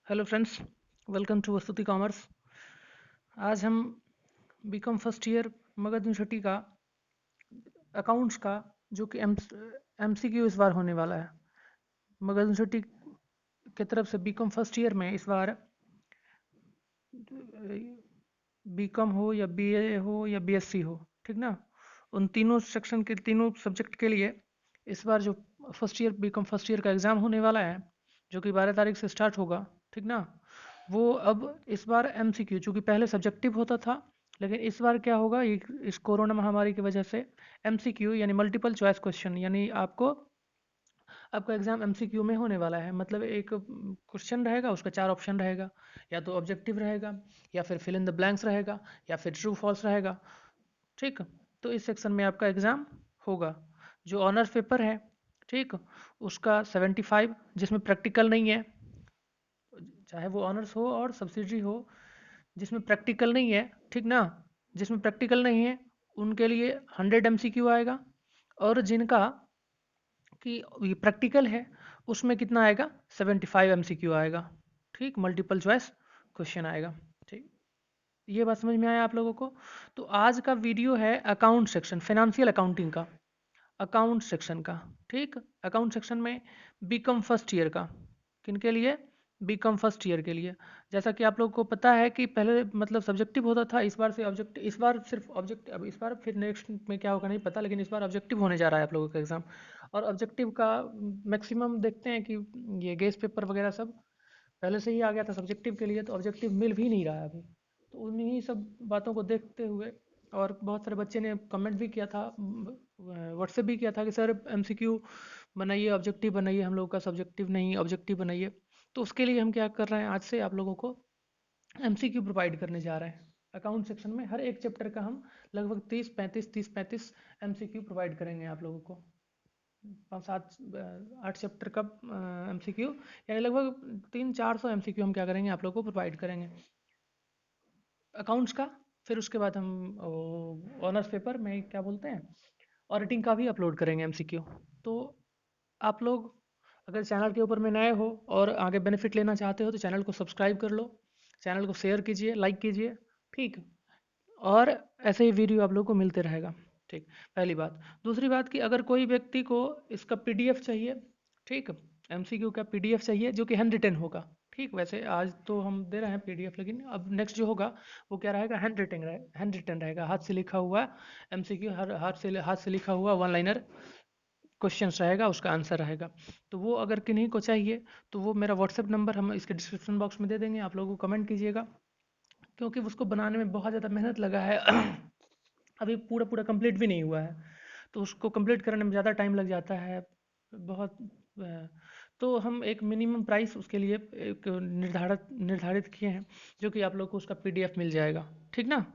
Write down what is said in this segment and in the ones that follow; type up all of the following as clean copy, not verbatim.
Hello friends, welcome to Vastuti commerce. आज हम BCom first year Magadh university का अकाउंट्स का जो कि एमसीक्यू इस बार होने वाला है। मगध यूनिवर्सिटी की तरफ से बीकॉम फर्स्ट ईयर में इस बार बीकॉम हो या बीए हो या बीएससी हो, ठीक ना, उन तीनों सेक्शन के तीनों सब्जेक्ट के लिए इस बार जो first year BCom first year का एग्ज़ाम होने वाला है, जो कि 12 तारीख से स्टार्ट होगा, ठीक ना। वो अब इस बार एमसीक्यू, चूँकि पहले सब्जेक्टिव होता था, लेकिन इस बार क्या होगा, ये इस कोरोना महामारी की वजह से एमसीक्यू यानी मल्टीपल चॉइस क्वेश्चन, यानी आपका एग्जाम एमसीक्यू में होने वाला है। मतलब एक क्वेश्चन रहेगा, उसका 4 ऑप्शन रहेगा, या तो ऑब्जेक्टिव रहेगा, या फिर फिल इन द ब्लैंक्स रहेगा, या फिर ट्रू फॉल्स रहेगा, ठीक। तो इस सेक्शन में आपका एग्ज़ाम होगा। जो ऑनर्स पेपर है, ठीक, उसका 75, जिसमें प्रैक्टिकल नहीं है, चाहे वो ऑनर्स हो और सब्सिडरी हो, जिसमें प्रैक्टिकल नहीं है, ठीक ना, जिसमें प्रैक्टिकल नहीं है उनके लिए 100 एमसीक्यू आएगा। और जिनका कि ये प्रैक्टिकल है, उसमें कितना आएगा, 75 एमसीक्यू आएगा, ठीक, मल्टीपल चॉइस क्वेश्चन आएगा, ठीक। ये बात समझ में आया आप लोगों को। तो आज का वीडियो है अकाउंट सेक्शन, फाइनेंशियल अकाउंटिंग का, अकाउंट सेक्शन का, ठीक। अकाउंट सेक्शन में बीकॉम फर्स्ट ईयर का, किनके लिए, बीकॉम फर्स्ट ईयर के लिए। जैसा कि आप लोगों को पता है कि पहले मतलब सब्जेक्टिव होता था, इस बार से ऑब्जेक्टिव, इस बार सिर्फ ऑब्जेक्ट, अब इस बार फिर नेक्स्ट में क्या होगा नहीं पता, लेकिन इस बार ऑब्जेक्टिव होने जा रहा है आप लोगों का एग्जाम। और ऑब्जेक्टिव का मैक्सिमम देखते हैं कि ये गेस पेपर वगैरह सब पहले से ही आ गया था सब्जेक्टिव के लिए, तो ऑब्जेक्टिव मिल भी नहीं रहा है अभी। तो उन्हीं सब बातों को देखते हुए, और बहुत सारे बच्चे ने कमेंट भी किया था, व्हाट्सएप भी किया था कि सर एमसीक्यू बनाइए, ऑब्जेक्टिव बनाइए, हम लोग का सब्जेक्टिव नहीं ऑब्जेक्टिव बनाइए। तो उसके लिए हम क्या कर रहे हैं, आज से आप लोगों को एमसीक्यू प्रोवाइड करने जा रहे हैं। अकाउंट सेक्शन में हर एक चैप्टर का हम लगभग 30-35 एमसीक्यू प्रोवाइड करेंगे आप लोगों को। 5-7 8 चैप्टर का एमसीक्यू, यानी लगभग 300-400 एमसीक्यू हम क्या करेंगे, आप लोगों को प्रोवाइड करेंगे अकाउंट्स का। फिर उसके बाद हम ऑनर्स पेपर में क्या बोलते हैं, ऑडिटिंग का भी अपलोड करेंगे एमसीक्यू। तो आप लोग अगर चैनल के ऊपर में नए हो और आगे बेनिफिट लेना चाहते हो, तो चैनल को सब्सक्राइब कर लो, चैनल को शेयर कीजिए, लाइक कीजिए, ठीक। और ऐसे ही वीडियो आप लोगों को मिलते रहेगा, ठीक। पहली बात। दूसरी बात कि अगर कोई व्यक्ति को इसका पीडीएफ चाहिए, ठीक, एमसीक्यू का पीडीएफ चाहिए जो कि हैंड रिटन होगा, ठीक। वैसे आज तो हम दे रहे हैं पीडीएफ, लेकिन अब नेक्स्ट जो होगा वो क्या रहेगा, हैंड रिटन रहेगा, हाथ से लिखा हुआ एमसीक्यू, हर हाथ से लिखा हुआ वन लाइनर क्वेश्चंस रहेगा, उसका आंसर रहेगा। तो वो अगर किन्हीं को चाहिए, तो वो मेरा व्हाट्सएप नंबर हम इसके डिस्क्रिप्शन बॉक्स में दे देंगे, आप लोगों को कमेंट कीजिएगा, क्योंकि उसको बनाने में बहुत ज़्यादा मेहनत लगा है। अभी पूरा पूरा कंप्लीट भी नहीं हुआ है, तो उसको कंप्लीट करने में ज़्यादा टाइम लग जाता है बहुत। तो हम एक मिनिमम प्राइस उसके लिए एक निर्धारित निर्धारित किए हैं, जो कि आप लोग को उसका पीडीएफ मिल जाएगा, ठीक ना।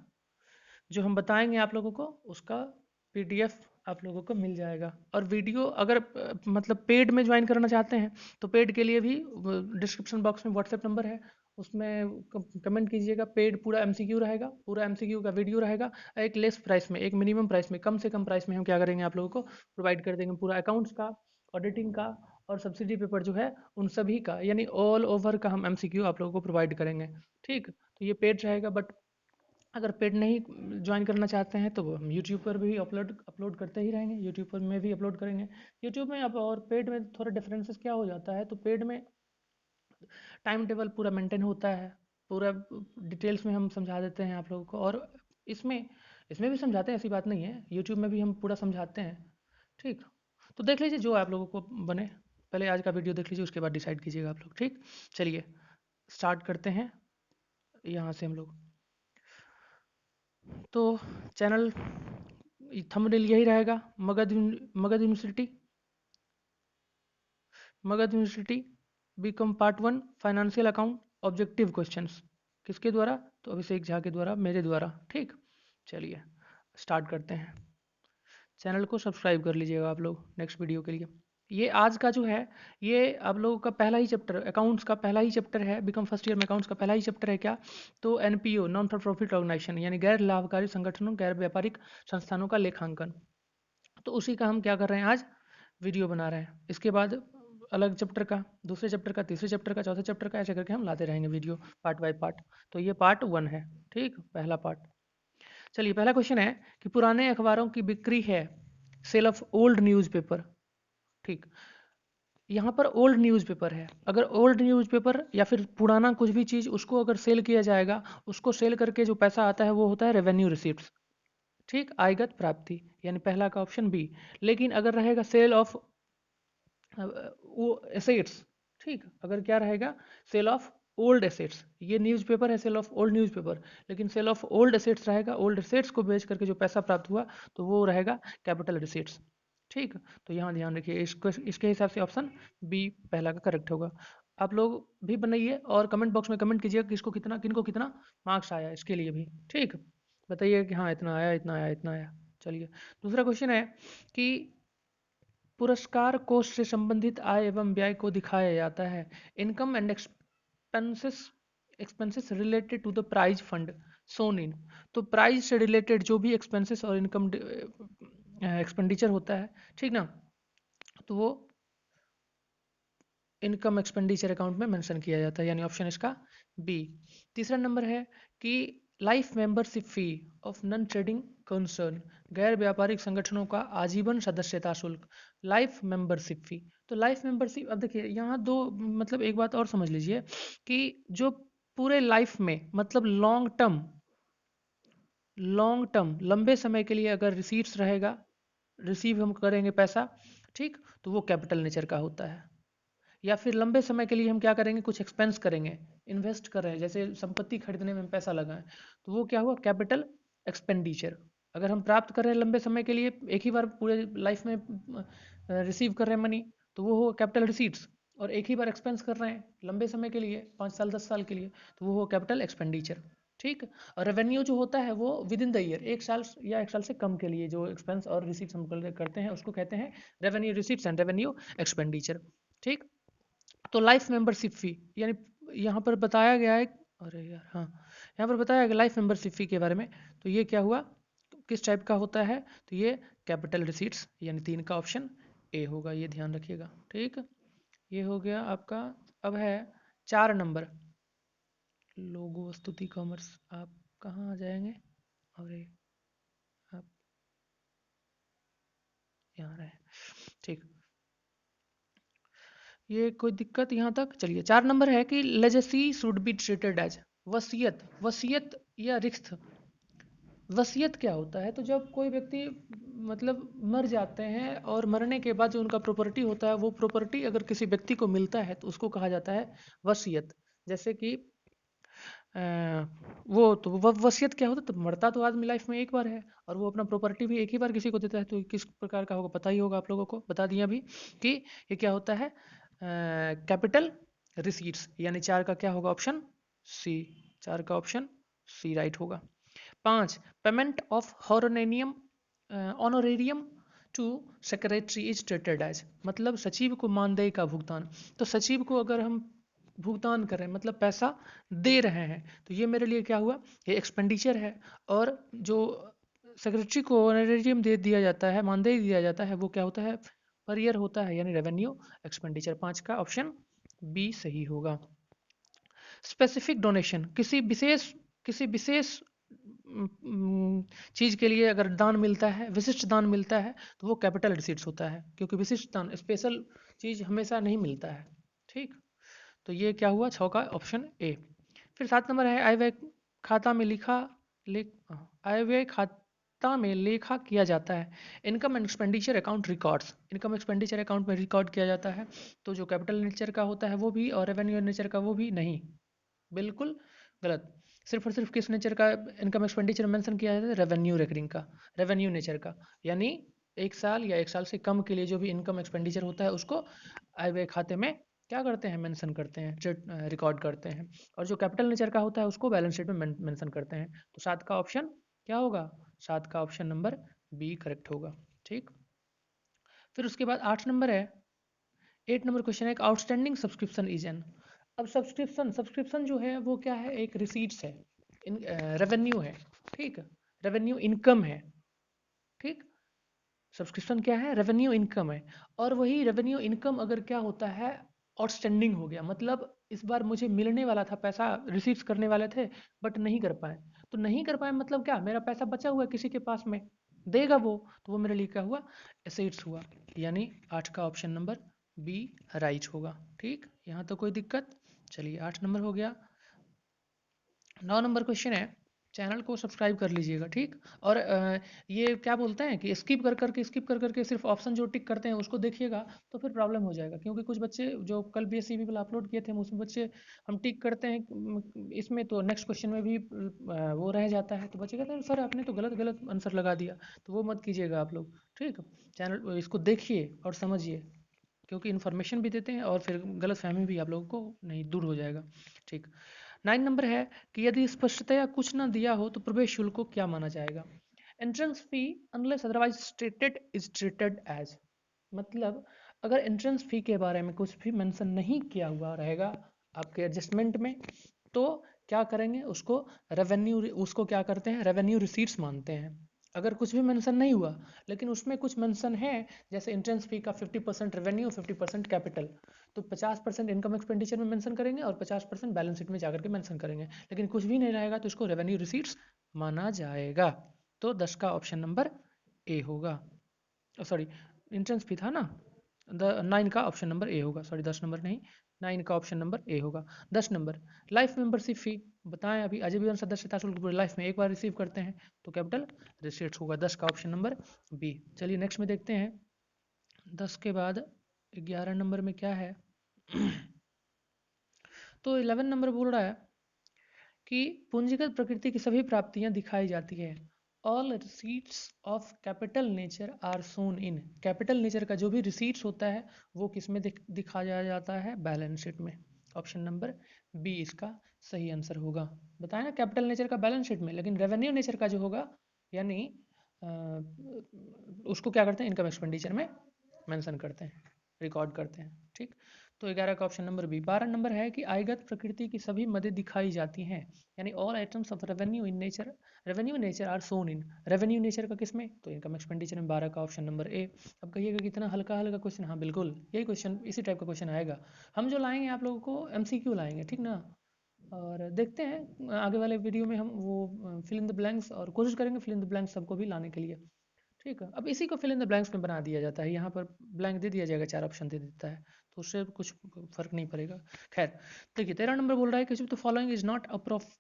जो हम बताएंगे आप लोगों को, उसका पीडीएफ आप लोगों को मिल जाएगा। और वीडियो अगर मतलब पेड में ज्वाइन करना चाहते हैं, तो पेड के लिए भी डिस्क्रिप्शन बॉक्स में व्हाट्सएप नंबर है, उसमें कमेंट कीजिएगा। पेड पूरा एमसीक्यू रहेगा, पूरा एमसीक्यू का वीडियो रहेगा, एक लेस प्राइस में, एक मिनिमम प्राइस में, कम से कम प्राइस में हम क्या करेंगे, आप लोगों को प्रोवाइड कर देंगे पूरा अकाउंट्स का, ऑडिटिंग का और सब्सिडी पेपर जो है उन सभी का, यानी ऑल ओवर का हम एमसीक्यू आप लोगों को प्रोवाइड करेंगे, ठीक। तो ये पेड रहेगा, बट अगर पेड नहीं ज्वाइन करना चाहते हैं, तो वो हम यूट्यूब पर भी अपलोड अपलोड करते ही रहेंगे, यूट्यूब पर में भी अपलोड करेंगे। यूट्यूब में अब और पेड में थोड़ा डिफरेंसेस क्या हो जाता है, तो पेड में टाइम टेबल पूरा मेंटेन होता है, पूरा डिटेल्स में हम समझा देते हैं आप लोगों को। और इसमें इसमें भी समझाते हैं, ऐसी बात नहीं है, यूट्यूब में भी हम पूरा समझाते हैं, ठीक। तो देख लीजिए जो आप लोगों को बने, पहले आज का वीडियो देख लीजिए, उसके बाद डिसाइड कीजिएगा आप लोग, ठीक। चलिए स्टार्ट करते हैं यहाँ से हम लोग। तो चैनल थंबनेल यही रहेगा, Magadh university, Magadh university BCom part 1 financial account objective questions, किसके द्वारा, तो अभिषेक झा के द्वारा, मेरे द्वारा, ठीक। चलिए स्टार्ट करते हैं। चैनल को सब्सक्राइब कर लीजिएगा आप लोग नेक्स्ट वीडियो के लिए। ये आज का जो है, ये आप लोगों का पहला ही चैप्टर, अकाउंट्स का पहला ही चैप्टर है, बीकॉम फर्स्ट ईयर में अकाउंट्स का पहला ही चैप्टर है क्या, तो NPO, non for profit organisation, यानी गैर लाभकारी संगठनों, गैर व्यापारिक संस्थानों का लेखांकन। तो उसी का हम क्या कर रहे हैं, आज वीडियो बना रहे हैं। इसके बाद अलग चैप्टर का, दूसरे चैप्टर का, तीसरे चैप्टर का, चौथे चैप्टर का, ऐसे करके हम लाते रहेंगे वीडियो पार्ट बाय पार्ट। तो ये पार्ट 1 है, ठीक, पहला पार्ट। चलिए पहला क्वेश्चन है कि पुराने अखबारों की बिक्री है, सेल ऑफ ओल्ड न्यूज़पेपर, ठीक। यहाँ पर ओल्ड न्यूज़पेपर है, अगर ओल्ड न्यूज़पेपर या फिर पुराना कुछ भी चीज़ उसको अगर सेल किया जाएगा, उसको सेल करके जो पैसा आता है वो होता है रेवेन्यू रिसीप्ट्स, ठीक, आयगत प्राप्ति, यानी पहला का ऑप्शन बी। लेकिन अगर रहेगा सेल ऑफ वो एसेट्स, ठीक, अगर क्या रहेगा, सेल ऑफ ओल्ड एसेट्स, ये न्यूज़पेपर है सेल ऑफ ओल्ड न्यूज़पेपर, लेकिन सेल ऑफ ओल्ड एसेट्स रहेगा, ओल्ड एसेट्स को बेच करके जो पैसा प्राप्त हुआ तो वो रहेगा कैपिटल रिसीट्स, ठीक। तो यहाँ ध्यान रखिए, इसको इसके हिसाब से ऑप्शन बी पहला का करेक्ट होगा। आप लोग भी बनाइए और कमेंट बॉक्स में कमेंट कीजिएगा किसको कितना, किनको कितना मार्क्स आया इसके लिए भी, ठीक, बताइए कि हाँ इतना आया, इतना आया, इतना आया। चलिए दूसरा क्वेश्चन है कि पुरस्कार कोष से संबंधित आय एवं व्यय को दिखाया जाता है, income and expenses, expenses related to the prize fund shown in. तो प्राइज से रिलेटेड जो भी एक्सपेंसेस और इनकम एक्सपेंडिचर होता है, ठीक ना, तो वो इनकम एक्सपेंडिचर अकाउंट में मेंशन किया जाता है, यानी ऑप्शन इसका बी। तीसरा नंबर है कि life membership fee of non trading concern, गैर व्यापारिक संगठनों का आजीवन सदस्यता शुल्क, लाइफ मेंबरशिप फी। तो लाइफ मेंबरशिप, अब देखिए यहाँ दो, मतलब एक बात और समझ लीजिए कि जो पूरे लाइफ में, मतलब लॉन्ग टर्म लंबे समय के लिए अगर रिसीट्स रहेगा, रिसीव हम करेंगे पैसा, ठीक, तो वो कैपिटल नेचर का होता है। या फिर लंबे समय के लिए हम क्या करेंगे, कुछ एक्सपेंस करेंगे, इन्वेस्ट कर रहे हैं, जैसे संपत्ति खरीदने में हम पैसा लगाएं, तो वो क्या हुआ, कैपिटल एक्सपेंडिचर। अगर हम प्राप्त कर रहे हैं लंबे समय के लिए, एक ही बार पूरे लाइफ में रिसीव कर रहे हैं मनी, तो वो हो कैपिटल रिसीट्स। और एक ही बार एक्सपेंस कर रहे हैं लंबे समय के लिए, 5 साल 10 साल के लिए, तो वो हो कैपिटल एक्सपेंडिचर, ठीक। और रेवेन्यू जो होता है वो विद इन द ईयर, 1 साल या 1 साल से कम के लिए जो एक्सपेंस और रिसीट्स हम करते हैं उसको कहते हैं revenue receipts and revenue expenditure, ठीक। तो लाइफ मेंबरशिप फी, यानी यहाँ पर बताया गया है, अरे यार हाँ, यहाँ पर बताया गया लाइफ मेंबरशिप फी के बारे में। तो ये क्या हुआ, किस टाइप का होता है, तो ये कैपिटल रिसीट्स, यानी 3 का ऑप्शन ए होगा, ये ध्यान रखिएगा, ठीक। ये हो गया आपका। अब है 4 नंबर, लोगो स्तुति कॉमर्स, आप कहाँ आ जाएंगे, अरे आप यहाँ रहे, ठीक, ये कोई दिक्कत यहाँ तक। चलिए 4 नंबर है कि legacy should be treated as, वसीयत, वसीयत या रिक्त। वसीयत क्या होता है, तो जब कोई व्यक्ति मतलब मर जाते हैं और मरने के बाद जो उनका प्रॉपर्टी होता है, वो प्रॉपर्टी अगर किसी व्यक्ति को मिलता है तो उसको कहा जाता है वसीयत। जैसे कि अ, वो तो वसीयत क्या होता है, तो मरता तो आदमी लाइफ में एक बार है, और वो अपना प्रॉपर्टी भी एक ही बार किसी को देता है, तो किस प्रकार का होगा पता ही होगा आप लोगों को, बता दिया अभी कि ये क्या होता है, कैपिटल रिसीट्स, यानी 4 का क्या होगा, ऑप्शन सी, 4 का ऑप्शन सी राइट होगा। 5, payment of honorarium honorarium to secretary is treated as, मतलब सचिव को मानदेय का भुगतान। तो सचिव को अगर हम भुगतान कर रहे हैं, मतलब पैसा दे रहे हैं, तो ये मेरे लिए क्या हुआ, ये एक्सपेंडिचर है। और जो सेक्रेटरी को ऑनरेरियम दे दिया जाता है, मानदेय दिया जाता है, वो क्या होता है, पर ईयर होता है, यानी रेवेन्यू एक्सपेंडिचर। 5 का ऑप्शन बी सही होगा। स्पेसिफिक डोनेशन, किसी विशेष चीज़ के लिए अगर दान मिलता है, विशिष्ट दान मिलता है, तो वो कैपिटल रिसीट्स होता है, क्योंकि विशिष्ट दान, स्पेशल चीज़ हमेशा नहीं मिलता है, ठीक। तो ये क्या हुआ, 6 का ऑप्शन ए। फिर 7 नंबर है आय व्यय खाता में आय व्यय खाता में लेखा किया जाता है, income and expenditure account records, income expenditure account में रिकॉर्ड किया जाता है। तो जो कैपिटल नेचर का होता है वो भी, और रेवेन्यू नेचर का वो भी नहीं, बिल्कुल गलत। सिर्फ और सिर्फ किस नेचर का इनकम एक्सपेंडिचर मेंशन किया जाता है, रेवेन्यू रेकरिंग का, रेवेन्यू नेचर का, यानी 1 साल या 1 साल से कम के लिए जो भी इनकम एक्सपेंडिचर होता है उसको आय व्यय खाते में क्या करते हैं, मेंशन करते हैं, रिकॉर्ड करते हैं। और जो कैपिटल नेचर का होता है उसको बैलेंस शीट में मेंशन करते हैं। तो 7 का ऑप्शन क्या होगा, 7 का ऑप्शन नंबर बी करेक्ट होगा, ठीक। फिर उसके बाद 8 नंबर है, 8 नंबर क्वेश्चन है, आउटस्टैंडिंग सब्सक्रिप्शन इज एन। अब सब्सक्रिप्शन, सब्सक्रिप्शन जो है वो क्या है, एक रिसीट्स है, रेवेन्यू है, ठीक, रेवेन्यू इनकम है, ठीक। सब्सक्रिप्शन क्या है? रेवेन्यू इनकम है। और वही रेवेन्यू इनकम अगर क्या होता है, आउटस्टैंडिंग हो गया, मतलब इस बार मुझे मिलने वाला था पैसा, रिसीव्स करने वाले थे बट नहीं कर पाए। तो नहीं कर पाए मतलब क्या, मेरा पैसा बचा हुआ है किसी के पास में, देगा वो, तो वो मेरे लिए क्या हुआ, एसेट्स हुआ। यानी 8 का ऑप्शन नंबर बी राइट होगा। ठीक, यहाँ तो कोई दिक्कत। चलिए 8 नंबर हो गया। 9 नंबर क्वेश्चन है, चैनल को सब्सक्राइब कर लीजिएगा। ठीक, और ये क्या बोलते हैं कि स्किप कर करके सिर्फ ऑप्शन जो टिक करते हैं उसको देखिएगा, तो फिर प्रॉब्लम हो जाएगा। क्योंकि कुछ बच्चे जो कल BSCB वाला अपलोड किए थे, उसमें बच्चे हम टिक करते हैं इसमें, तो नेक्स्ट क्वेश्चन में भी वो रह जाता है, तो बच्चे कहते हैं सर आपने तो गलत गलत आंसर लगा दिया। तो वो मत कीजिएगा आप लोग। ठीक, चैनल इसको देखिए और समझिए, क्योंकि इन्फॉर्मेशन भी देते हैं और फिर गलत फहमी भी आप लोगों को नहीं दूर हो जाएगा। ठीक, 9 नंबर है कि यदि स्पष्टतया कुछ न दिया हो तो प्रवेश शुल्क को क्या माना जाएगा? Entrance fee unless otherwise stated is treated as, मतलब अगर एंट्रेंस फी के बारे में कुछ भी मेंशन नहीं किया हुआ रहेगा आपके एडजस्टमेंट में, तो क्या करेंगे उसको, रेवेन्यू, उसको क्या करते हैं, रेवेन्यू रिसीट्स मानते हैं। अगर कुछ भी मेंशन नहीं हुआ लेकिन उसमें कुछ मेंशन है, जैसे एंट्रेंस फी का 50% रेवेन्यू, 50% कैपिटल, तो 50% इनकम एक्सपेंडिचर में मेंशन करेंगे और 50% बैलेंस शीट में जाकर के मेंशन करेंगे। लेकिन कुछ भी नहीं रहेगा तो इसको रेवेन्यू रिसीट्स माना जाएगा। तो 10 का ऑप्शन नंबर ए होगा। सॉरी, एंट्रेंस फी था ना, 9 का ऑप्शन नंबर ए होगा। सॉरी 10 नंबर नहीं, 9 का ऑप्शन नंबर ए होगा। 10 नंबर, लाइफ मेंबरशिप फी बताएं, अभी आजीवन सदस्यता शुल्क पूरे लाइफ में एक बार रिसीव करते हैं तो कैपिटल रिसीट्स होगा। 10 का ऑप्शन नंबर बी। चलिए नेक्स्ट में देखते हैं, 10 के बाद 11 नंबर में क्या है। तो 11 नंबर बोल रहा है कि पूंजीगत प्रकृति की सभी प्राप्तियां दिखाई जाती है। All receipts of capital nature are shown in, capital nature का जो भी रिसीट्स होता है वो किस में दिखाया जाता है, बैलेंस शीट में। ऑप्शन नंबर बी इसका सही आंसर होगा। बताया ना कैपिटल नेचर का बैलेंस शीट में, लेकिन रेवेन्यू नेचर का जो होगा, यानी उसको क्या करते हैं, इनकम एक्सपेंडिचर में मेंशन करते हैं, रिकॉर्ड करते हैं। ठीक, तो 11 का ऑप्शन नंबर बी। 12 नंबर है कि आयगत प्रकृति की सभी मदें दिखाई जाती हैं, यानी all items of revenue in nature, revenue nature are shown in, revenue nature का किसमें, तो इनकम एक्सपेंडिचर में। 12 का ऑप्शन नंबर ए। अब कहिएगा कितना हल्का हल्का क्वेश्चन, हाँ बिल्कुल यही क्वेश्चन, इसी टाइप का क्वेश्चन आएगा। हम जो लाएंगे आप लोगों को MCQ लाएंगे, ठीक ना। और देखते हैं आगे वाले वीडियो में हम वो फिल इन द ब्लैंक्स, और कोशिश करेंगे फिल इन द ब्लैंक्स सबको भी लाने के लिए। ठीक है, अब इसी को फिल इन द ब्लैंक्स में बना दिया जाता है, यहाँ पर ब्लैंक दे दिया जाएगा, 4 ऑप्शन दे देता है, तो उससे कुछ फर्क नहीं पड़ेगा। खैर, देखिए 13 नंबर बोल रहा है कि तो following is not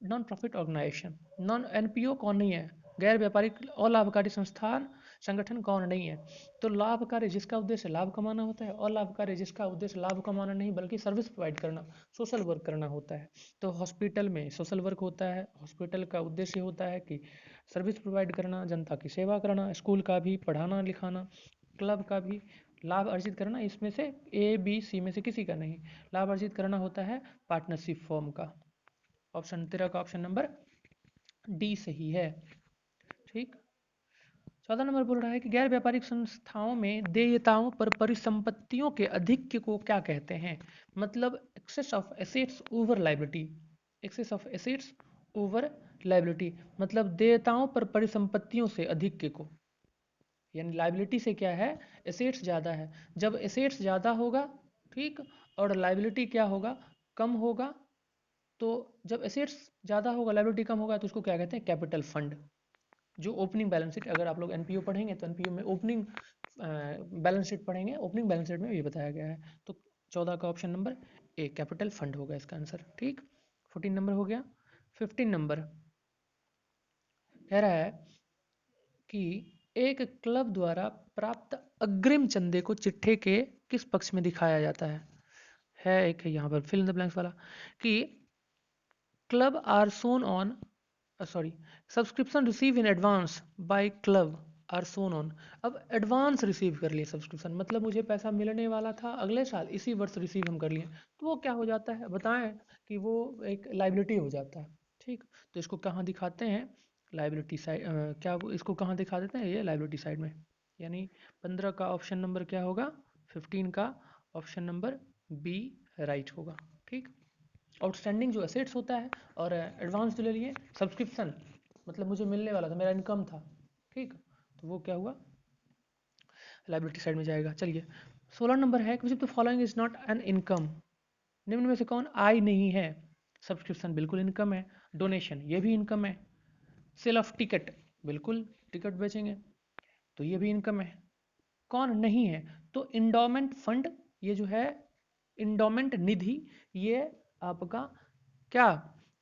non profit organisation, non NPO कौन नहीं है, गैर व्यापारिक और लाभकारी संस्थान संगठन कौन नहीं है। तो लाभकारी जिसका उद्देश्य लाभ कमाना होता है, और लाभकारी जिसका उद्देश्य लाभ कमाना नहीं बल्कि सर्विस प्रोवाइड करना, सोशल वर्क करना होता है। तो हॉस्पिटल में सोशल वर्क होता है, हॉस्पिटल का उद्देश्य होता है कि सर्विस प्रोवाइड करना, जनता की सेवा करना, स्कूल का भी पढ़ाना लिखाना, क्लब का भी लाभ अर्जित करना, इसमें से ABC में से किसी का नहीं, लाभ अर्जित करना होता है पार्टनरशिप फॉर्म का। ऑप्शन 13 का ऑप्शन नंबर डी सही है। ठीक, 14 नंबर बोल रहा है कि गैर व्यापारिक संस्थाओं में देयताओं पर परिसंपत्तियों के अधिक्य को क्या कहते हैं, मतलब excess of assets over liability, excess of assets over liability, मतलब देयताओं पर परिसंपत्तियों से अधिक्य को, यानी लाइबिलिटी से क्या है, एसेट्स ज़्यादा है। जब एसेट्स ज़्यादा होगा, ठीक, और लाइबिलिटी क्या होगा, कम होगा, तो जब एसेट्स ज़्यादा होगा लाइबिलिटी कम होगा तो उसको क्या कहते हैं, कैपिटल फंड। जो ओपनिंग बैलेंस शीट, अगर आप लोग NPO पढ़ेंगे तो NPO में ओपनिंग बैलेंस शीट पढ़ेंगे, ओपनिंग बैलेंस शीट में ये बताया गया है। तो 14 का ऑप्शन नंबर ए कैपिटल फंड होगा इसका आंसर। ठीक, 14 नंबर हो गया। 15 नंबर कह रहा है कि एक क्लब द्वारा प्राप्त अग्रिम चंदे को चिट्ठे के किस पक्ष में दिखाया जाता है एक है यहाँ पर फिल इन द ब्लैंक्स वाला, कि club are shown on, sorry, subscription receive in advance by club are shown on. अब एडवांस रिसीव कर लिए सब्सक्रिप्शन, मतलब मुझे पैसा मिलने वाला था अगले साल, इसी वर्ष रिसीव हम कर लिए, तो वो क्या हो जाता है बताएं, कि वो एक लाइबिलिटी हो जाता है। ठीक, तो इसको कहाँ दिखाते हैं, लाइबिलिटी साइड, क्या इसको कहाँ दिखा देते हैं, ये लाइबिलिटी साइड में। यानी 15 का ऑप्शन नंबर क्या होगा, 15 का ऑप्शन नंबर बी राइट होगा। ठीक, आउटस्टैंडिंग जो एसेट्स होता है, और एडवांस जो ले लिए सब्सक्रिप्शन, मतलब मुझे मिलने वाला था, मेरा इनकम था। ठीक, तो वो क्या हुआ, लाइबिलिटी साइड में जाएगा। चलिए 16 नंबर है कि the following is not an income, निम्न में से कौन आय नहीं है? सब्सक्रिप्शन बिल्कुल इनकम है, डोनेशन ये भी इनकम है, सेल ऑफ टिकट बिल्कुल टिकट बेचेंगे तो ये भी इनकम है। कौन नहीं है? तो इंडोमेंट फंड, ये जो है इंडोमेंट निधि, ये आपका क्या,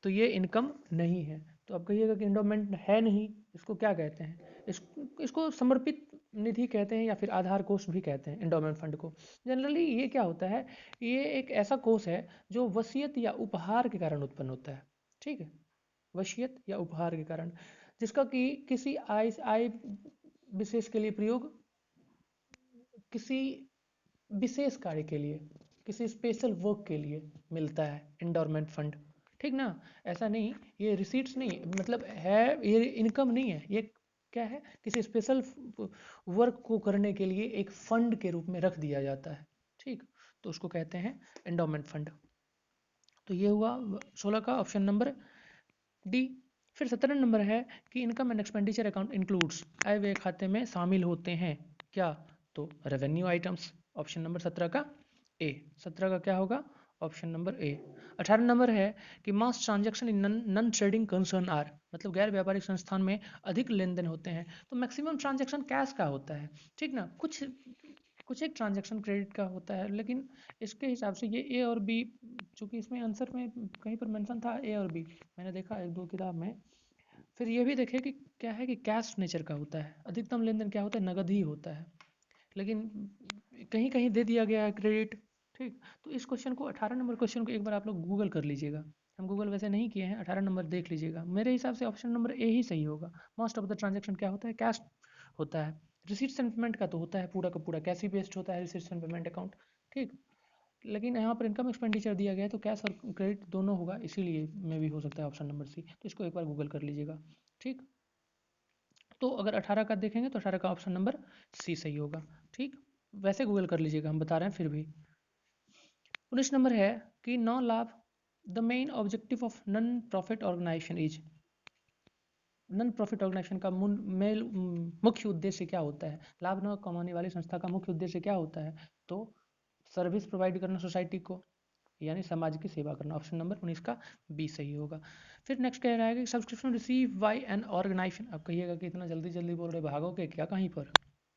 तो ये इनकम नहीं है। तो आप कहिएगा कि इंडोमेंट है नहीं, इसको क्या कहते हैं? इसको समर्पित निधि कहते हैं या फिर आधार कोष भी कहते हैं इंडोमेंट फंड को। जनरली ये क्या होता है, ये एक ऐसा कोष है जो वसीयत या उपहार के कारण उत्पन्न होता है। ठीक है, वसीयत या उपहार के कारण, जिसका कि किसी आय विशेष के लिए प्रयोग, किसी विशेष कार्य के लिए, किसी स्पेशल वर्क के लिए मिलता है इंडोरमेंट फंड। ठीक ना? ऐसा नहीं, ये रिसीट्स नहीं मतलब है, ये इनकम नहीं है, ये क्या है, किसी स्पेशल वर्क को करने के लिए एक फंड के रूप में रख दिया जाता है। ठीक, तो उसको कहते हैं एंडोमेंट फंड। तो ये हुआ 16 का ऑप्शन नंबर डी। फिर 17 नंबर है कि income and expenditure account includes, आय व्यय खाते में शामिल होते हैं क्या? तो रेवेन्यू आइटम्स, ऑप्शन नंबर 17 का ए। 17 का क्या होगा? ऑप्शन नंबर ए। 18 नंबर है कि most transaction in non trading concern are, मतलब गैर व्यापारिक संस्थान में अधिक लेन देन होते हैं। तो मैक्सिमम ट्रांजैक्शन कैश का होता है। ठीक ना? कुछ कुछ एक ट्रांजैक्शन क्रेडिट का होता है, लेकिन इसके हिसाब से ये ए और बी, चूंकि इसमें आंसर में कहीं पर मेंशन था ए और बी, मैंने देखा एक दो किताब में। फिर ये भी देखे कि क्या है कि कैश नेचर का होता है, अधिकतम लेन देन क्या होता है, नगद ही होता है, लेकिन कहीं कहीं दे दिया गया है क्रेडिट। ठीक, तो इस क्वेश्चन को 18 नंबर क्वेश्चन को एक बार आप लोग गूगल कर लीजिएगा, हम गूगल वैसे नहीं किए हैं, 18 नंबर देख लीजिएगा, मेरे हिसाब से ऑप्शन नंबर ए ही सही होगा। मोस्ट ऑफ द ट्रांजेक्शन क्या होता है, कैश होता है। रिसीट्स एंड पेमेंट का तो होता है पूरा का पूरा कैश ही बेस्ड होता है, रिसीट्स एंड पेमेंट अकाउंट। ठीक, लेकिन यहाँ पर इनकम एक्सपेंडिचर दिया गया है तो कैश और क्रेडिट दोनों होगा, इसीलिए में भी हो सकता है ऑप्शन नंबर सी। तो इसको एक बार गूगल कर लीजिएगा। ठीक, तो अगर 18 का देखेंगे तो 18 का ऑप्शन नंबर सी सही होगा। ठीक, वैसे गूगल कर लीजिएगा, हम बता रहे हैं फिर भी। 19 नंबर है कि नौ लाभ, the main objective of non profit organisation is, non profit organisation का मुख्य उद्देश्य क्या होता है? लाभ न कमाने वाली संस्था का मुख्य उद्देश्य क्या होता है? तो सर्विस प्रोवाइड करना सोसाइटी को, यानी समाज की सेवा करना। ऑप्शन नंबर 19 का बी सही होगा। फिर नेक्स्ट कह रहा है कि subscription receive by an organisation. अब कहिएगा कि इतना जल्दी जल्दी बोल रहे, भागोगे क्या कहीं पर?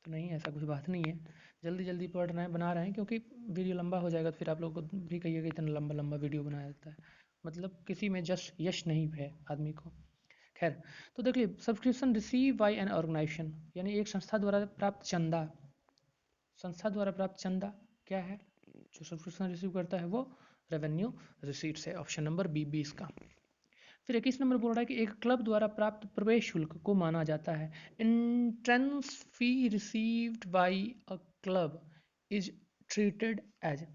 तो नहीं, ऐसा कुछ बात नहीं है, जल्दी जल्दी पढ़ रहे हैं, बना रहे हैं, क्योंकि वीडियो लंबा हो जाएगा तो फिर आप लोग को भी कहिएगा इतना लंबा लंबा वीडियो बनाया जाता है, मतलब किसी में जस्ट यश नहीं है आदमी को। खैर, तो देखिए subscription receive by an organisation यानी एक संस्था द्वारा प्राप्त चंदा, संस्था द्वारा प्राप्त चंदा क्या है? जो सब्सक्रिप्शन रिसीव करता है वो रेवेन्यू रिसीट्स है। ऑप्शन नंबर बी 20 का। फिर 21 नंबर बोल रहा है कि एक क्लब द्वारा प्राप्त प्रवेश शुल्क को माना जाता है, entrance fee received by a club is treated as,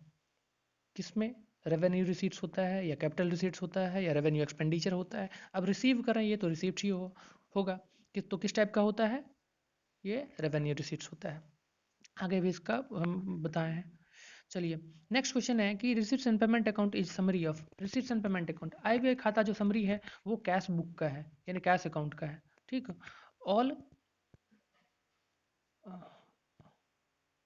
किसमें? रेवेन्यू रिसीट्स होता है या कैपिटल रिसीट्स होता है या रेवेन्यू एक्सपेंडिचर होता है? अब रिसीव कर रहे हैं ये तो रिसीप्ट ही होगा कि, तो किस टाइप का होता है? ये रेवेन्यू रिसीट्स होता है। आगे भी इसका हम बताए हैं। चलिए नेक्स्ट क्वेश्चन है कि receipts and payment account is summary of, receipts and payment account, आय व्यय खाता जो समरी है वो कैश बुक का है, यानी कैश अकाउंट का है। ठीक, all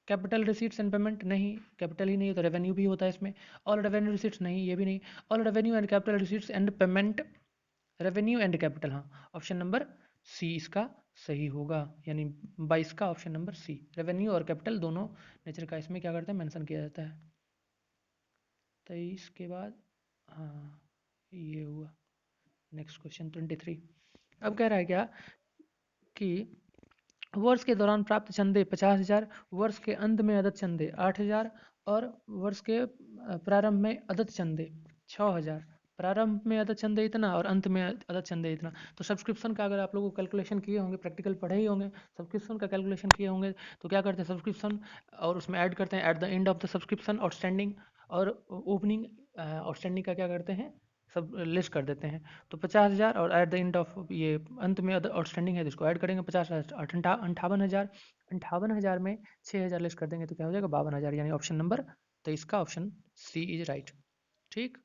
capital receipts and payment नहीं, कैपिटल ही नहीं है तो रेवेन्यू भी होता है इसमें। ऑल रेवेन्यू रिसीट्स नहीं, ये भी नहीं। All revenue and capital receipts and payment, revenue and capital, हाँ, ऑप्शन नंबर सी इसका सही होगा, यानी 22 का ऑप्शन नंबर सी, रेवेन्यू और कैपिटल दोनों नेचर का इसमें क्या करते हैं, मेंशन किया जाता है। 23 के बाद, हाँ ये हुआ। Next question 23। अब कह रहा है क्या कि वर्ष के दौरान प्राप्त चंदे 50,000, वर्ष के अंत में अदद चंदे 8,000 और वर्ष के प्रारंभ में अदद चंदे 6,000। प्रारंभ में अदद चंदे इतना और अंत में अदद चंदे इतना। तो सब्सक्रिप्शन का अगर आप लोगों को कैलकुलेशन किए होंगे, प्रैक्टिकल पढ़े ही होंगे, सब्सक्रिप्शन का कैलकुलेशन किए होंगे तो क्या करते हैं, सब्सक्रिप्शन और उसमें ऐड करते हैं at the end of the subscription outstanding, और ओपनिंग आउटस्टैंडिंग का क्या करते हैं, सब लिस्ट कर देते हैं। तो 50,000 और एट द एंड ऑफ ये अंत में आउटस्टैंडिंग है तो इसको ऐड करेंगे, 50,000 58,000, 58,000 में 6,000 लेस कर देंगे तो क्या हो जाएगा 52,000, यानी ऑप्शन नंबर 23 का ऑप्शन सी इज राइट। ठीक,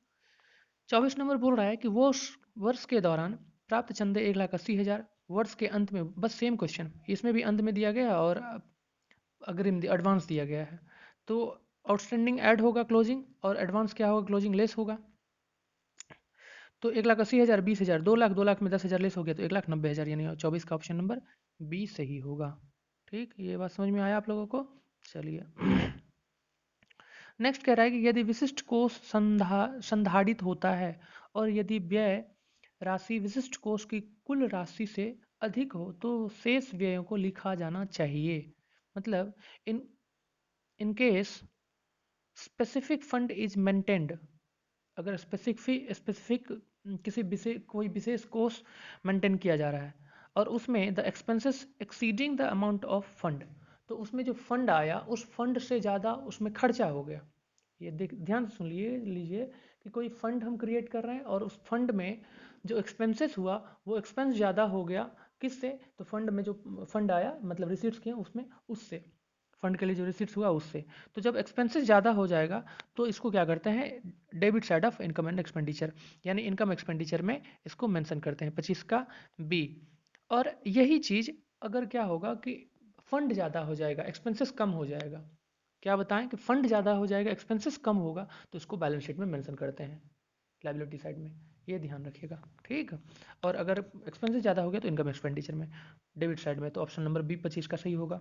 24 नंबर बोल रहा है कि वो वर्ष के दौरान प्राप्त चंदे 1,80,000, वर्ष के अंत में, बस सेम क्वेश्चन इसमें भी अंत में दिया गया और अग्रिम एडवांस दिया गया है, तो आउटस्टैंडिंग ऐड होगा क्लोजिंग, और एडवांस क्या होगा, क्लोजिंग लेस होगा। तो 1,80,000, 20,000, 2 लाख, 2 लाख में 10,000 लेस हो गया, तो 1,90,000, यानी 24 का ऑप्शन नंबर बी सही होगा। ठीक, ये बात समझ में आया आप लोगों को? चलिए नेक्स्ट कह रहा है कि यदि विशिष्ट कोष संधारित होता है और यदि व्यय राशि विशिष्ट कोष की कुल राशि से अधिक हो तो शेष व्ययों को लिखा जाना चाहिए। मतलब in in case specific fund is maintained, अगर स्पेसिफिक किसी विशेष कोई विशेष कोष मेंटेन किया जा रहा है और उसमें the expenses exceeding the amount of fund, तो उसमें जो फंड आया उस फंड से ज़्यादा उसमें खर्चा हो गया। ये ध्यान से सुन लीजिए कि कोई फंड हम क्रिएट कर रहे हैं और उस फंड में जो एक्सपेंसेस हुआ वो एक्सपेंस ज़्यादा हो गया, किससे, तो फंड में जो फंड आया मतलब रिसीट्स किए उसमें, उससे फंड के लिए जो रिसीट्स हुआ उससे। तो जब एक्सपेंसेस ज़्यादा हो जाएगा तो इसको क्या करते हैं, debit side of income and expenditure, यानी इनकम एक्सपेंडिचर में इसको मेंशन करते हैं, 25 का बी। और यही चीज़ अगर क्या होगा कि फंड ज़्यादा हो जाएगा, एक्सपेंसेस कम हो जाएगा, क्या बताएं कि फंड ज़्यादा हो जाएगा, एक्सपेंसेस कम होगा, तो इसको बैलेंस शीट में मेंशन करते हैं लायबिलिटी साइड में, ये ध्यान रखिएगा। ठीक, और अगर एक्सपेंसेस ज़्यादा हो गया तो इनकम एक्सपेंडिचर में, डेबिट साइड में, तो ऑप्शन नंबर बी 25 का सही होगा।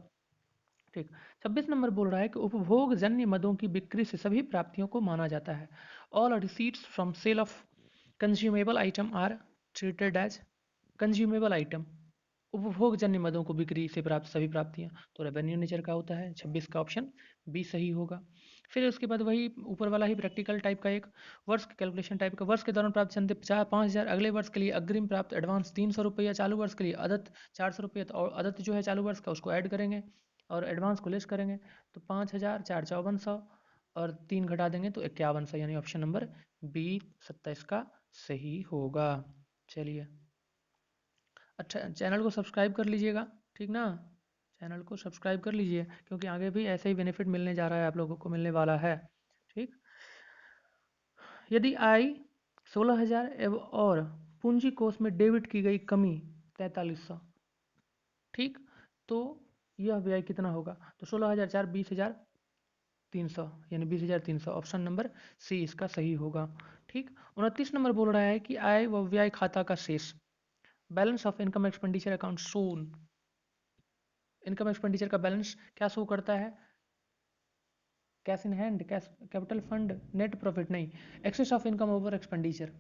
ठीक, 26 नंबर बोल रहा है कि उपभोग जन्य मदों की बिक्री से सभी प्राप्तियों को माना जाता है। All receipts from sale of consumable item are treated as consumable item. उपभोग जन्य मदों को बिक्री से प्राप्त सभी प्राप्तियां तो रेवेन्यू नेचर का होता है, 26 का ऑप्शन बी सही होगा। फिर उसके बाद वही ऊपर वाला ही प्रैक्टिकल टाइप का एक वर्ष के कैलकुलेशन टाइप का, वर्ष के दौरान प्राप्त चंदे 5,000, अगले वर्ष के लिए अग्रिम प्राप्त एडवांस 300 रुपया, चालू वर्ष के लिए अदत्त 400 रुपये, तो और अदत्त जो है चालू वर्ष का उसको ऐड करेंगे और एडवांस को लेस करेंगे, तो 5,000, 4 5400 और 3 घटा देंगे तो 5100, यानी ऑप्शन नंबर बी 27 का सही होगा। चलिए, अच्छा चैनल को सब्सक्राइब कर लीजिएगा, ठीक ना, चैनल को सब्सक्राइब कर लीजिए क्योंकि आगे भी ऐसे ही बेनिफिट मिलने जा रहा है, आप लोगों को मिलने वाला है। ठीक, यदि आई 16,000 और पूंजी कोष में डेबिट की गई कमी 4300, ठीक, तो यह व्यय कितना होगा, तो 16,000 4 20,300, यानी 20,300, ऑप्शन नंबर सी इसका सही होगा। ठीक, 29 नंबर बोल रहा है कि आय व व्यय खाता का शेष, balance of income expenditure account shown, income expenditure का बैलेंस क्या शो करता है, cash in hand, cash capital fund, net profit नहीं, excess of income over expenditure,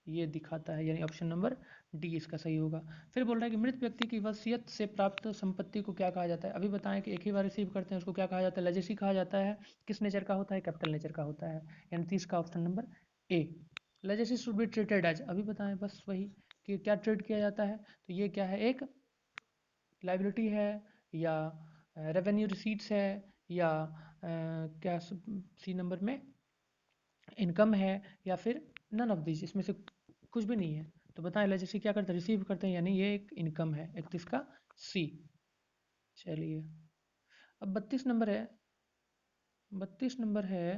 ये दिखाता है, यानी ऑप्शन नंबर डी इसका सही होगा। फिर बोल रहा है कि मृत व्यक्ति की वसीयत से प्राप्त संपत्ति को क्या कहा जाता है, अभी बताएं कि एक ही बार रिसीव करते हैं उसको क्या कहा जाता है, लेजेसी कहा जाता है, किस नेचर का होता है, कैपिटल नेचर का होता है, यानी 30 का option number A. Legacy should be treated as, अभी बताएं बस वही कि क्या ट्रीट किया जाता है, तो ये क्या है, एक लाइबिलिटी है या रेवेन्यू रिसीट्स है या क्या सी नंबर में इनकम है या फिर नन ऑफ दिस, इसमें से कुछ भी नहीं है, तो बताएं लेजेसी क्या करते हैं, रिसीव करते हैं, यानी ये एक इनकम है, 31 का सी। चलिए, अब 32 नंबर है, 32 नंबर है,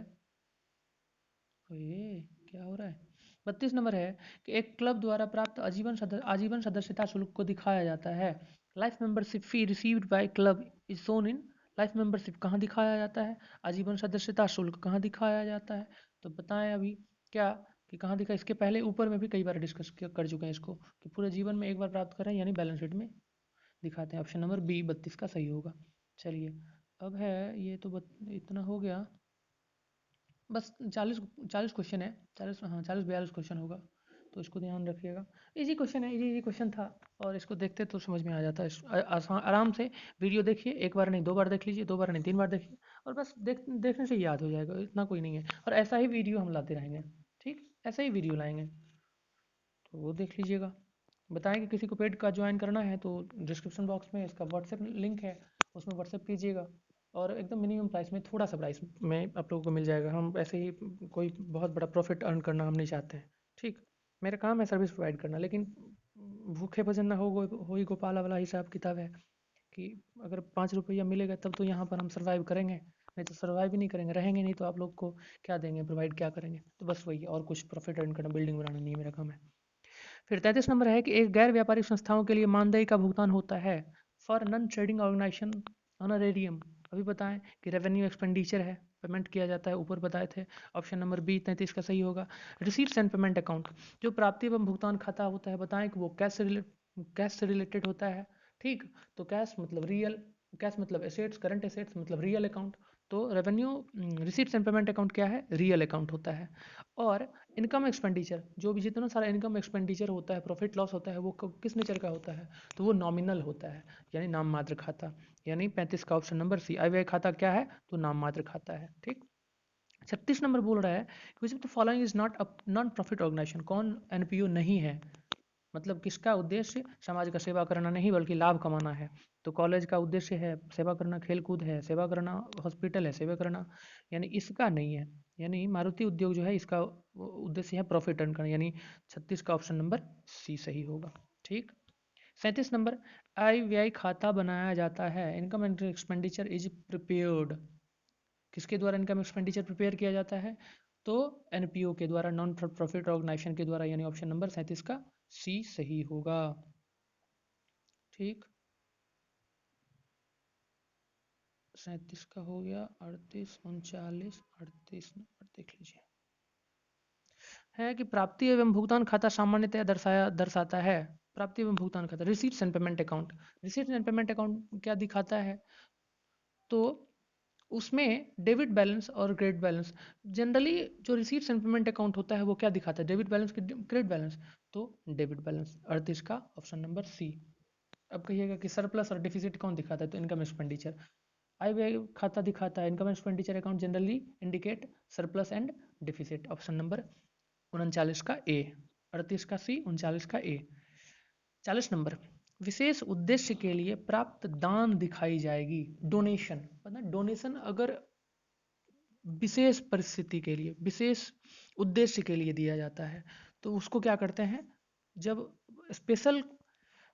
ये क्या हो रहा है, 32 नंबर है कि एक क्लब द्वारा प्राप्त आजीवन सदस्यता शुल्क को दिखाया जाता है। Life membership fee received bye club is shown in, life membership कहाँ दिखाया जाता है, आजीवन सदस्यता शुल्क कहाँ दिखाया जाता है, तो बताएं अभी क्या कि कहाँ दिखा, इसके पहले ऊपर में भी कई बार डिस्कस कर चुके हैं इसको कि पूरे जीवन में एक बार प्राप्त करें, यानी बैलेंस शीट में दिखाते हैं, ऑप्शन नंबर बी 32 का सही होगा। चलिए, अब है ये तो इतना हो गया, बस 40 क्वेश्चन है, 40, हाँ 40-42 क्वेश्चन होगा, तो इसको ध्यान रखिएगा। इजी क्वेश्चन है, इजी क्वेश्चन था, और इसको देखते तो समझ में आ जाता है, आसान आराम से वीडियो देखिए, एक बार नहीं 2 बार देख लीजिए, 2 बार नहीं 3 बार देखिए, और बस देखने से याद हो जाएगा, इतना कोई नहीं है, और ऐसा ही वीडियो हम लाते रहेंगे। ठीक, ऐसा ही वीडियो लाएंगे, तो वो देख लीजिएगा। बताएं कि किसी को पेड का ज्वाइन करना है तो डिस्क्रिप्शन बॉक्स में इसका व्हाट्सएप लिंक है, उसमें व्हाट्सएप कीजिएगा, और एकदम मिनिमम प्राइस में, थोड़ा सा प्राइस में आप लोगों को मिल जाएगा। हम ऐसे ही कोई बहुत बड़ा प्रॉफिट अर्न करना हम नहीं चाहते हैं। ठीक, मेरा काम है सर्विस प्रोवाइड करना, लेकिन भूखे भजन ना हो ही गोपाला वाला हिसाब किताब है कि अगर 5 रुपया मिलेगा तब तो यहाँ पर हम सर्वाइव करेंगे, नहीं तो सर्वाइव ही नहीं करेंगे, रहेंगे नहीं तो आप लोग को क्या देंगे, प्रोवाइड क्या करेंगे, तो बस वही, और कुछ प्रॉफिट अर्न करना, बिल्डिंग बनाना नहीं मेरा काम है। फिर 33 नंबर है कि एक गैर व्यापारिक संस्थाओं के लिए मानदेय का भुगतान होता है, for non trading organisation honorarium अभी बताएं कि रेवेन्यू एक्सपेंडिचर है, पेमेंट किया जाता है, ऊपर बताए थे। ऑप्शन नंबर बी 33 का सही होगा। रिसीट्स एंड पेमेंट अकाउंट, जो प्राप्ति एवं भुगतान खाता होता है, बताएं कि वो कैश से रिलेटेड होता है। ठीक, तो कैश मतलब रियल, कैश मतलब एसेट्स, करंट एसेट्स मतलब रियल अकाउंट। तो revenue receipts and payment account क्या है, रियल अकाउंट होता है। और इनकम एक्सपेंडिचर, जो भी जितना सारा इनकम एक्सपेंडिचर होता है, प्रॉफिट लॉस होता है, वो किस नेचर का होता है, तो वो नॉमिनल होता है, यानी नाम मात्र खाता। यानी 35 का ऑप्शन नंबर सी, आय व्यय खाता क्या है, तो नाम मात्र खाता है। ठीक, 36 नंबर बोल रहा है which of the following is not a non profit organisation, कौन एनपीओ नहीं है, मतलब किसका उद्देश्य समाज का सेवा करना नहीं बल्कि लाभ कमाना है। तो कॉलेज का उद्देश्य है सेवा करना, खेल कूद है सेवा करना, हॉस्पिटल है सेवा करना, यानी इसका नहीं है। यानी मारुति उद्योग जो है इसका उद्देश्य है प्रॉफिट अर्न करना, यानी 36 का ऑप्शन नंबर सी सही होगा। ठीक, 37 नंबर, आय व्यय खाता बनाया जाता है, income and expenditure is prepared, किसके द्वारा इनकम एक्सपेंडिचर प्रिपेयर किया जाता है, तो एनपीओ के द्वारा, नॉन प्रॉफिट ऑर्गेनाइजेशन के द्वारा, यानी ऑप्शन नंबर 37 का सी सही होगा। ठीक, 37 का हो गया, 38, 39, 38 नंबर देख लीजिए। है कि प्राप्ति एवं भुगतान खाता सामान्यतः दर्शाता है, प्राप्ति एवं भुगतान खाता, receipts and payment account, receipts and payment account क्या दिखाता है, तो उसमें डेबिट बैलेंस और क्रेडिट बैलेंस, जनरली जो रिसीट्स एंड पेमेंट अकाउंट होता है वो क्या दिखाता है, डेबिट बैलेंस की क्रेडिट बैलेंस, तो डेबिट बैलेंस, 38 का ऑप्शन नंबर सी। अब कहिएगा कि सरप्लस और डिफिसिट कौन दिखाता है, तो इनकम एक्सपेंडिचर, आय व्यय खाता दिखाता है, income expenditure account generally indicate surplus and deficit, option number 39 का ए, 38 का सी, 39 का ए। 40 नंबर, विशेष उद्देश्य के लिए प्राप्त दान दिखाई जाएगी, डोनेशन, मतलब डोनेशन अगर विशेष परिस्थिति के लिए, विशेष उद्देश्य के लिए दिया जाता है, तो उसको क्या करते हैं, जब स्पेशल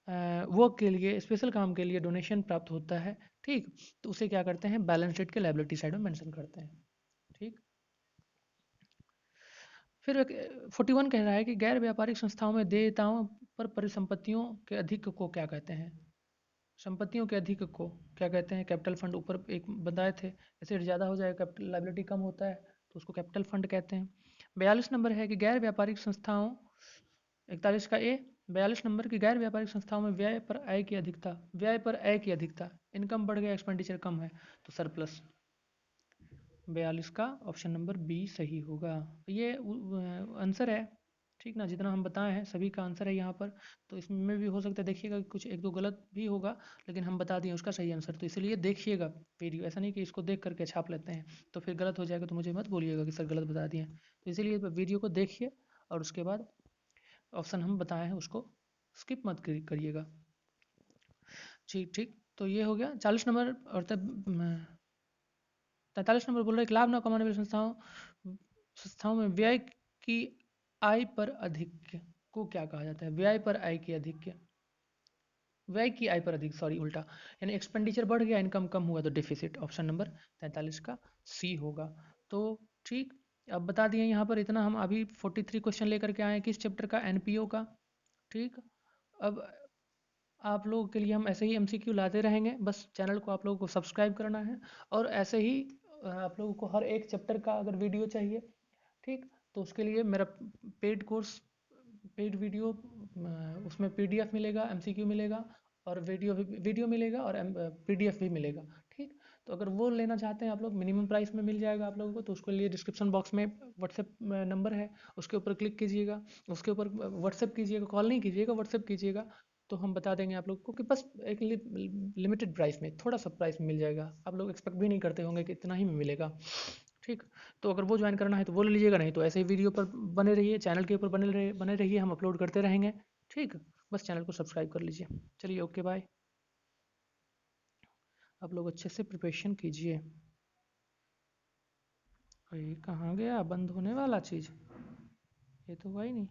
वर्क के लिए, स्पेशल काम के लिए डोनेशन प्राप्त होता है, ठीक, तो उसे क्या करते हैं, बैलेंस शीट के लायबिलिटी साइड में मेंशन करते हैं। ठीक, फिर 41 कह रहा है कि गैर व्यापारिक संस्थाओं में देयताओं पर परिसंपत्तियों के अधिक को क्या कहते हैं, संपत्तियों के अधिक को क्या कहते हैं, कैपिटल फंड, ऊपर एक बताए थे, एसेट ज़्यादा हो जाए कैपिटल लायबिलिटी कम होता है, तो उसको कैपिटल फंड कहते हैं। 42 नंबर है कि गैर व्यापारिक संस्थाओं, 41 का ए, 42 नंबर की गैर व्यापारिक संस्थाओं में व्यय पर आय की अधिकता, व्यय पर आय की अधिकता, इनकम बढ़ गया एक्सपेंडिचर कम है, तो सरप्लस, 42 का ऑप्शन नंबर बी सही होगा। ये आंसर है, ठीक ना, जितना हम बताए हैं सभी का आंसर है यहाँ पर। तो इसमें भी हो सकता है देखिएगा कि कुछ एक दो गलत भी होगा, लेकिन हम बता दिए उसका सही आंसर, तो इसलिए देखिएगा वीडियो, ऐसा नहीं कि इसको देख करके छाप लेते हैं तो फिर गलत हो जाएगा, तो मुझे मत बोलिएगा कि सर गलत बता दिए। तो इसीलिए वीडियो को देखिए और उसके बाद ऑप्शन हम बताए हैं उसको स्किप मत करिएगा। ठीक ठीक, तो ये हो गया 40 नंबर। और तब 43 नंबर बोल रहे हैं, लाभ न कमाने वाली संस्थाओं में व्यय की आय पर अधिक को क्या कहा जाता है, व्यय पर आय की अधिक, व्यय की आय पर अधिक, सॉरी उल्टा, यानी एक्सपेंडिचर बढ़ गया इनकम कम हुआ, तो डिफिसिट, ऑप्शन नंबर 43 का सी होगा। तो ठीक, अब बता दिए यहाँ पर इतना, हम अभी 43 क्वेश्चन लेकर के आए हैं किस चैप्टर का, एनपीओ का। ठीक, अब आप लोगों के लिए हम ऐसे ही एमसीक्यू लाते रहेंगे, बस चैनल को आप लोगों को सब्सक्राइब करना है, और ऐसे ही आप लोगों को हर एक चैप्टर का अगर वीडियो चाहिए, ठीक, तो उसके लिए मेरा पेड कोर्स, पेड वीडियो, उसमें पीडीएफ मिलेगा, एमसीक्यू मिलेगा, और वीडियो मिलेगा, और पीडीएफ भी मिलेगा। ठीक, तो अगर वो लेना चाहते हैं आप लोग, मिनिमम प्राइस में मिल जाएगा आप लोगों को, तो उसके लिए डिस्क्रिप्शन बॉक्स में व्हाट्सएप नंबर है, उसके ऊपर क्लिक कीजिएगा, उसके ऊपर व्हाट्सएप कीजिएगा, कॉल नहीं कीजिएगा, व्हाट्सएप कीजिएगा, तो हम बता देंगे आप लोग को कि बस एक लिमिटेड प्राइस में, थोड़ा सा प्राइस में मिल जाएगा, आप लोग एक्सपेक्ट भी नहीं करते होंगे कि इतना ही में मिलेगा। ठीक, तो अगर वो ज्वाइन करना है तो वो ले लीजिएगा, नहीं तो ऐसे ही वीडियो पर बने रहिए, चैनल के ऊपर बने रहिए, हम अपलोड करते रहेंगे। ठीक, बस चैनल को सब्सक्राइब कर लीजिए। चलिए, ओके बाय, आप लोग अच्छे से प्रिपरेशन कीजिए। ये कहाँ गया बंद होने वाला चीज़, ये तो हुआ ही नहीं।